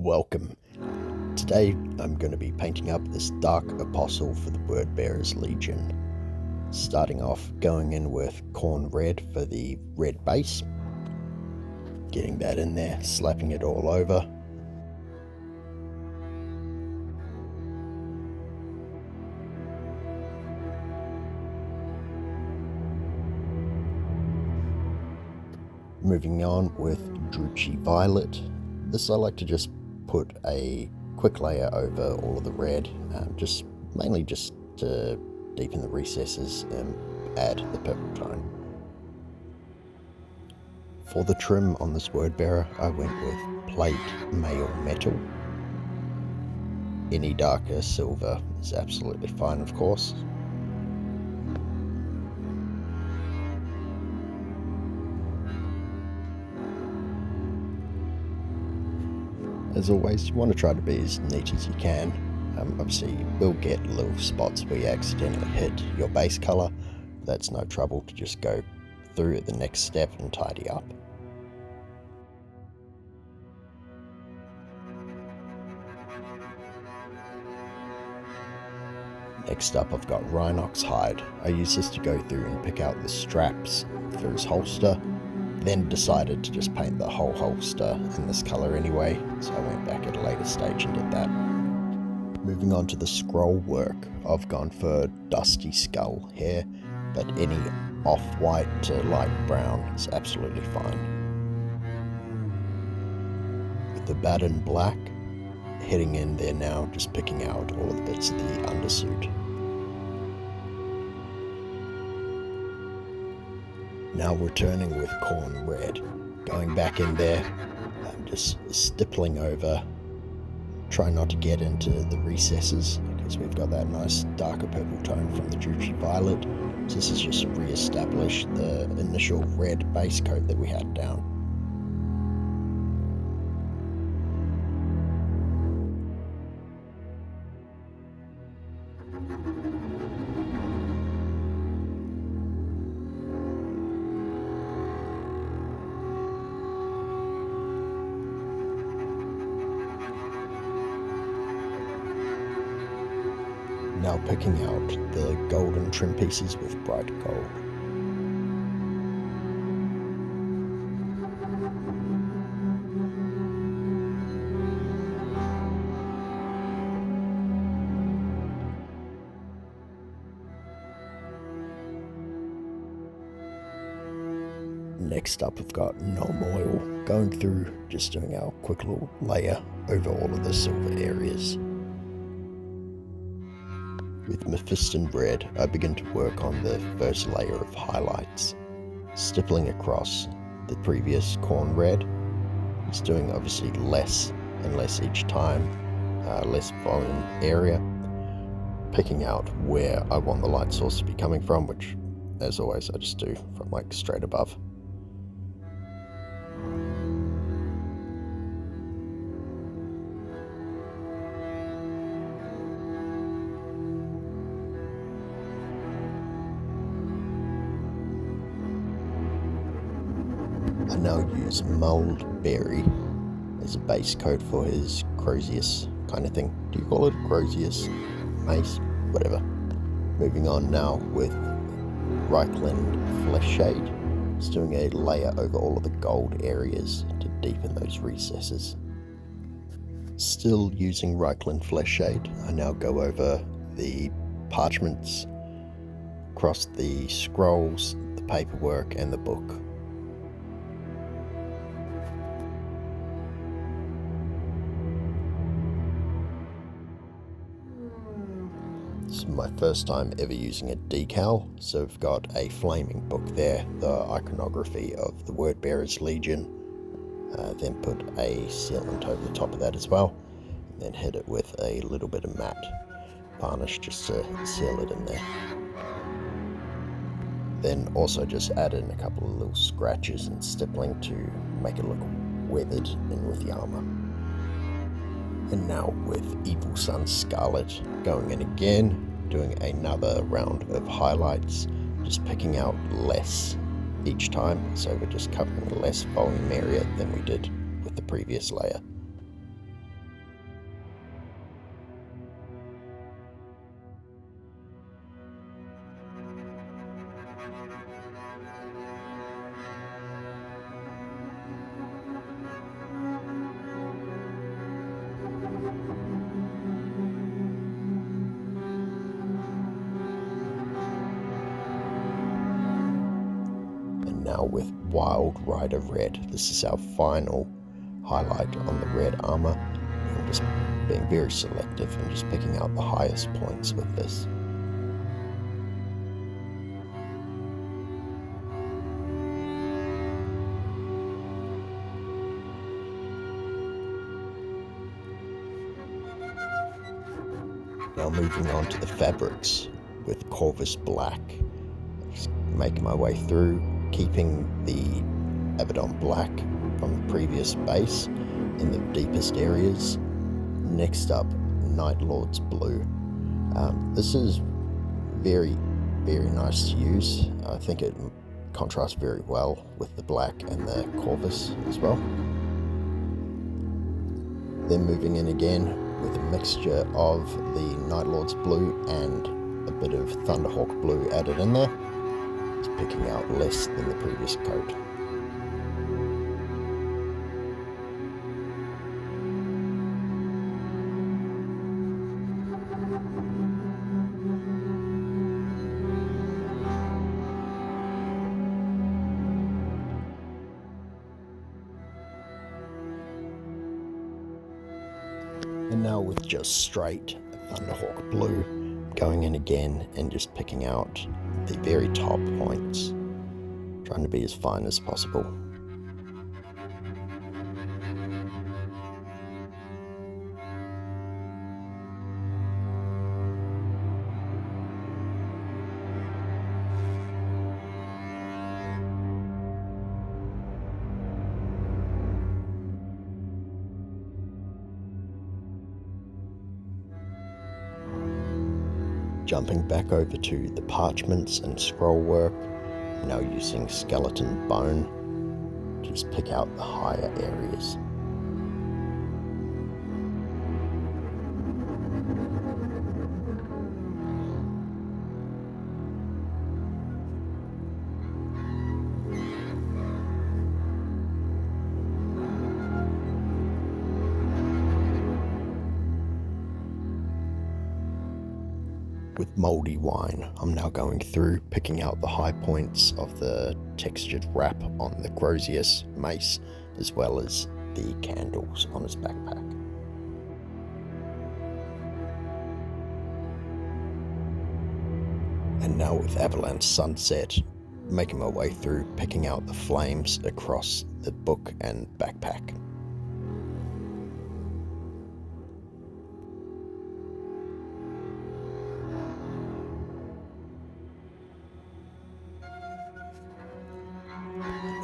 Welcome. Today I'm going to be painting up this dark apostle for the Wordbearer's Legion. Starting off going in with corn red for the red base. Getting that in there, slapping it all over. Moving on with Drucci Violet. This I like to just put a quick layer over all of the red, mainly just to deepen the recesses and add the purple tone. For the trim on this Wordbearer, I went with plate mail metal. Any darker silver is absolutely fine, of course. As always, you want to try to be as neat as you can. Obviously, you will get little spots where you accidentally hit your base colour. That's no trouble to just go through at the next step and tidy up. Next up, I've got Rhinox Hide. I use this to go through and pick out the straps for his holster. Then decided to just paint the whole holster in this colour anyway, so I went back at a later stage and did that. Moving on to the scroll work, I've gone for dusty skull here, but any off-white to light brown is absolutely fine. With the Baden black, heading in there now, just picking out all of the bits of the undersuit. Now returning with corn red, going back in there, just stippling over, try not to get into the recesses because we've got that nice darker purple tone from the Drucci Violet. So this is just re-establish the initial red base coat that we had down. Now picking out the golden trim pieces with bright gold. Next up, we've got Gnome Oil, going through, just doing our quick little layer over all of the silver areas. With Mephiston Red, I begin to work on the first layer of highlights, stippling across the previous corn red. It's doing obviously less and less each time, less volume area, picking out where I want the light source to be coming from, which as always I just do from like straight above. I now use mulled berry as a base coat for his Crozius kind of thing. Do you call it Crozius? Mace? Whatever. Moving on now with Reichland Flesh Shade. Just doing a layer over all of the gold areas to deepen those recesses. Still using Reichland Flesh Shade, I now go over the parchments, across the scrolls, the paperwork and the book. This is my first time ever using a decal, so I've got a flaming book there, the iconography of the Wordbearer's Legion. Then put a sealant over the top of that as well, and then hit it with a little bit of matte varnish just to seal it in there. Then also just add in a couple of little scratches and stippling to make it look weathered in with the armour. And now with Evil Sun Scarlet, going in again, doing another round of highlights, just picking out less each time, so we're just covering less volume area than we did with the previous layer. with Wild Rider Red. This is our final highlight on the red armor. I'm just being very selective and just picking out the highest points with this. Now moving on to the fabrics with Corvus Black. Just making my way through, keeping the Abaddon Black from the previous base in the deepest areas. Next up, Night Lord's Blue. This is very, very nice to use. I think it contrasts very well with the black and the Corvus as well. Then moving in again with a mixture of the Night Lord's Blue and a bit of Thunderhawk Blue added in there. Just picking out less than the previous coat. And now with just straight Thunderhawk Blue, going in again and just picking out the very top points, trying to be as fine as possible. Jumping back over to the parchments and scroll work, I'm now using skeleton bone to just pick out the higher areas. With Moldy Wine, I'm now going through, picking out the high points of the textured wrap on the Crozius mace, as well as the candles on his backpack. And now with Avalanche Sunset, making my way through, picking out the flames across the book and backpack.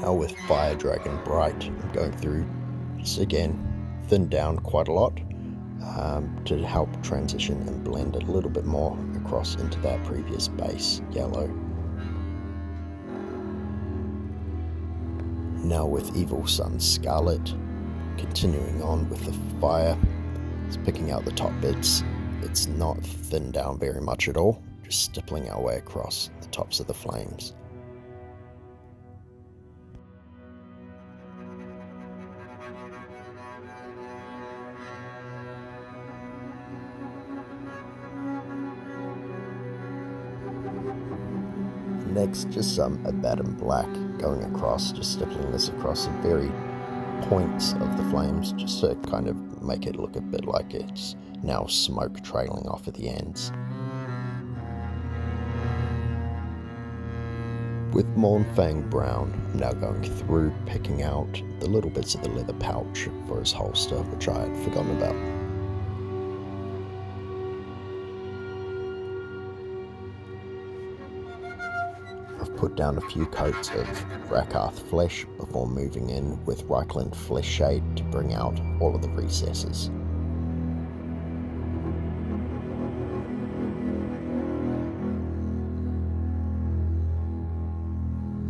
Now with Fire Dragon Bright, I'm going through, just again, thinned down quite a lot to help transition and blend it a little bit more across into that previous base yellow. Now with Evil Sun Scarlet, continuing on with the fire, just picking out the top bits. It's not thinned down very much at all, just stippling our way across the tops of the flames. Next, just some Abaddon Black going across, just stippling this across the very points of the flames, just to kind of make it look a bit like it's now smoke trailing off at the ends. With Mournfang Brown, I'm now going through, picking out the little bits of the leather pouch for his holster, which I had forgotten about. Put down a few coats of Rakarth Flesh before moving in with Reichland Flesh Shade to bring out all of the recesses.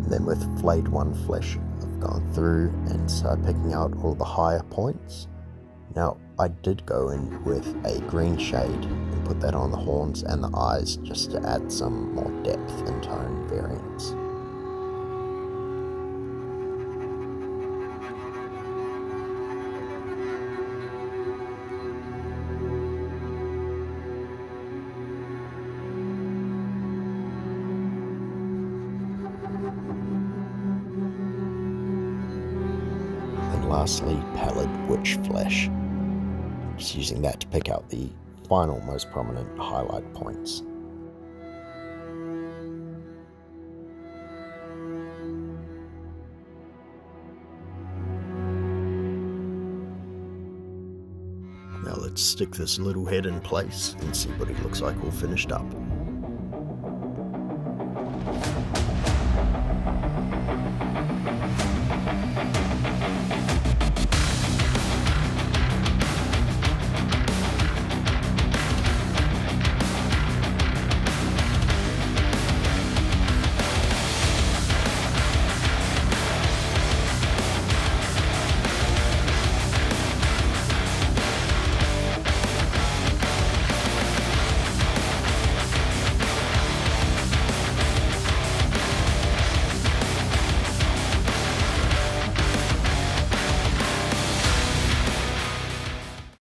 And then with Flayed One Flesh, I've gone through and started picking out all the higher points. Now, I did go in with a green shade and put that on the horns and the eyes just to add some more depth and tone variance. ghastly, pallid witch flesh. Just using that to pick out the final most prominent highlight points. Now let's stick this little head in place and see what he looks like all finished up.